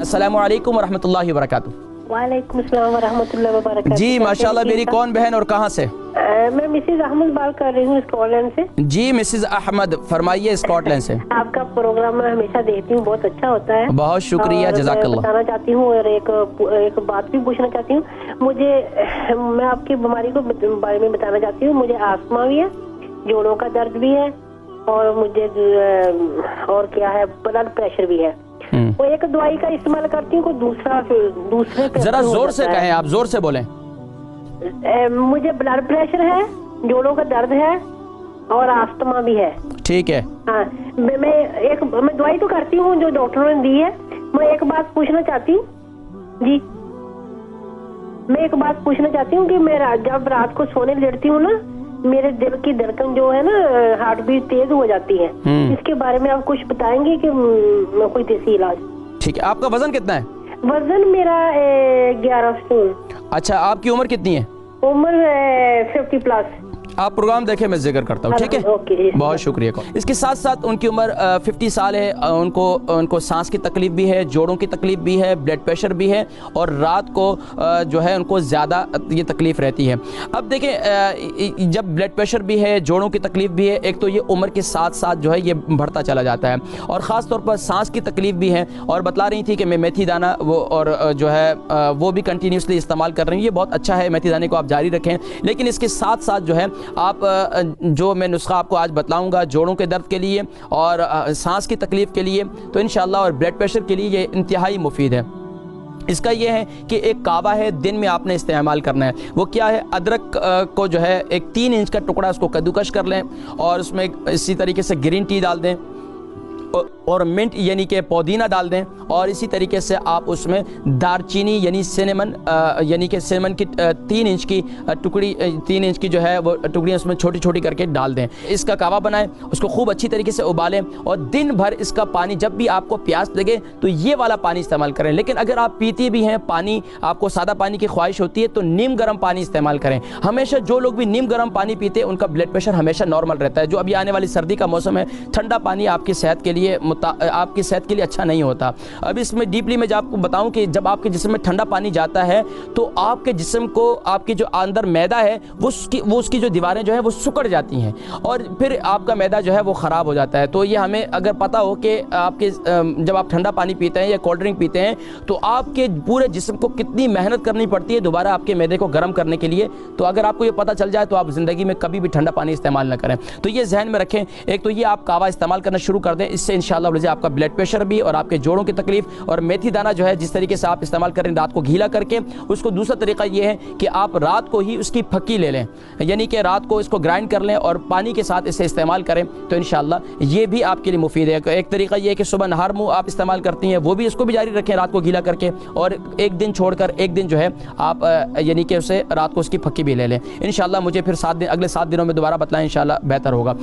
अस्सलामु अलैकुम वरहमतुल्लाहि वबरकातुहू। वालेकुम अस्सलाम वरहमतुल्लाहि वबरकातुहू। जी माशाल्लाह, मेरी कौन बहन और कहाँ से? मैं मिसेज अहमद बात कर रही हूँ स्कॉटलैंड से। जी मिसेज अहमद, फरमाइए स्कॉटलैंड से। आपका प्रोग्राम मैं हमेशा देखती हूँ, बहुत अच्छा होता है। बहुत शुक्रिया, जज़ाकल्लाह। बताना चाहती हूँ और एक बात भी पूछना चाहती हूँ। मैं आपकी बीमारी को बारे में बताना चाहती हूँ। मुझे आस्थमा भी है, जोड़ों का दर्द भी है और मुझे और क्या है, ब्लड प्रेशर भी है। वो एक दवाई का इस्तेमाल करती हूँ, दूसरे जरा जोर से कहें, आप जोर से बोलें। मुझे ब्लड प्रेशर है, जोड़ों का दर्द है और आस्थमा भी है। ठीक है। हाँ, मैं दवाई तो करती हूँ जो डॉक्टरों ने दी है। मैं एक बात पूछना चाहती हूँ जी, मैं एक बात पूछना चाहती हूँ कि मैं जब रात को सोने लेटती हूँ ना, मेरे दिल की धड़कन जो है ना, हार्ट बीट तेज हो जाती है। इसके बारे में आप कुछ बताएंगे कि कोई देसी इलाज? ठीक है। आपका वजन कितना है? वजन मेरा 11 स्टोन। अच्छा, आपकी उम्र कितनी है? उम्र 50 प्लस। आप प्रोग्राम देखें, मैं जिक्र करता हूँ, ठीक है? ओके, बहुत शुक्रिया। इसके साथ साथ उनकी उम्र 50 साल है। उनको सांस की तकलीफ भी है, जोड़ों की तकलीफ भी है, ब्लड प्रेशर भी है और रात को जो है उनको ज़्यादा ये तकलीफ़ रहती है। अब देखें, जब ब्लड प्रेशर भी है, जोड़ों की तकलीफ भी है, एक तो ये उम्र के साथ साथ जो है ये बढ़ता चला जाता है और ख़ास तौर पर सांस की तकलीफ भी है। और बतला रही थी कि मैं मेथी दाना और जो है वो भी कंटिन्यूसली इस्तेमाल कर रही हूँ। ये बहुत अच्छा है, मेथी दाने को आप जारी रखें। लेकिन इसके साथ साथ जो है आप जो मैं नुस्खा आपको आज बतलाऊंगा जोड़ों के दर्द के लिए और सांस की तकलीफ़ के लिए, तो इंशाअल्लाह और ब्लड प्रेशर के लिए ये इंतहाई मुफीद है। इसका ये है कि एक कावा है, दिन में आपने इस्तेमाल करना है। वो क्या है, अदरक को जो है एक 3 इंच का टुकड़ा उसको कद्दूकश कर लें और उसमें इसी तरीके से ग्रीन टी डाल दें और मिंट यानी कि पुदीना डाल दें और इसी तरीके से आप उसमें दारचीनी यानी सिनेमन यानी कि सिनेमन की 3 इंच की टुकड़ी 3 इंच की जो है वो टुकड़ियाँ उसमें छोटी छोटी करके डाल दें। इसका कावा बनाएं, उसको खूब अच्छी तरीके से उबालें और दिन भर इसका पानी, जब भी आपको प्यास लगे तो ये वाला पानी इस्तेमाल करें। लेकिन अगर आप पीती भी हैं पानी, आपको सादा पानी की ख्वाहिश होती है, तो नीम गर्म पानी इस्तेमाल करें। हमेशा जो लोग भी नीम गर्म पानी पीते हैं उनका ब्लड प्रेशर हमेशा नॉर्मल रहता है। जो अभी आने वाली सर्दी का मौसम है, ठंडा पानी आपकी सेहत के लिए अच्छा नहीं होता। अब इसमें डीपली मैं आपको बताऊं कि जब आपके जिस्म में ठंडा पानी जाता है तो आपके जिस्म को, आपकी जो अंदर मैदा है वो उसकी जो दीवारें जो है वो सिकुड़ जाती हैं और फिर आपका मैदा जो है वो ख़राब हो जाता है। तो ये हमें अगर पता हो कि आपके जब आप ठंडा पानी पीते हैं या कोल्ड ड्रिंक पीते हैं तो आपके पूरे जिस्म को कितनी मेहनत करनी पड़ती है दोबारा आपके मैदे को गर्म करने के लिए। तो अगर आपको ये पता चल जाए तो आप ज़िंदगी में कभी भी ठंडा पानी इस्तेमाल ना करें। तो ये जहन में रखें। एक तो ये आप कावा इस्तेमाल करना शुरू कर दें, इससे इंशाअल्लाह आपका ब्लड प्रेशर भी और आपके जोड़ों की तकलीफ और मेथी दाना जो है जिस तरीके से आप इस्तेमाल करें रात को गीला करके उसको। दूसरा तरीका ये है कि आप रात को ही उसकी फक्की ले लें, यानी कि रात को इसको ग्राइंड कर लें और पानी के साथ इसे इस्तेमाल करें, तो इंशाअल्लाह ये भी आपके लिए मुफीद है। एक तरीका ये है कि सुबह नहर मुँह आप इस्तेमाल करती हैं, वो भी इसको भी जारी रखें रात को गीला करके, और एक दिन छोड़कर एक दिन जो है आप यानी कि उसे रात को उसकी फक्की भी ले लें। इंशाअल्लाह मुझे फिर अगले 7 दिनों में दोबारा बतलाएं, इंशाअल्लाह बेहतर होगा।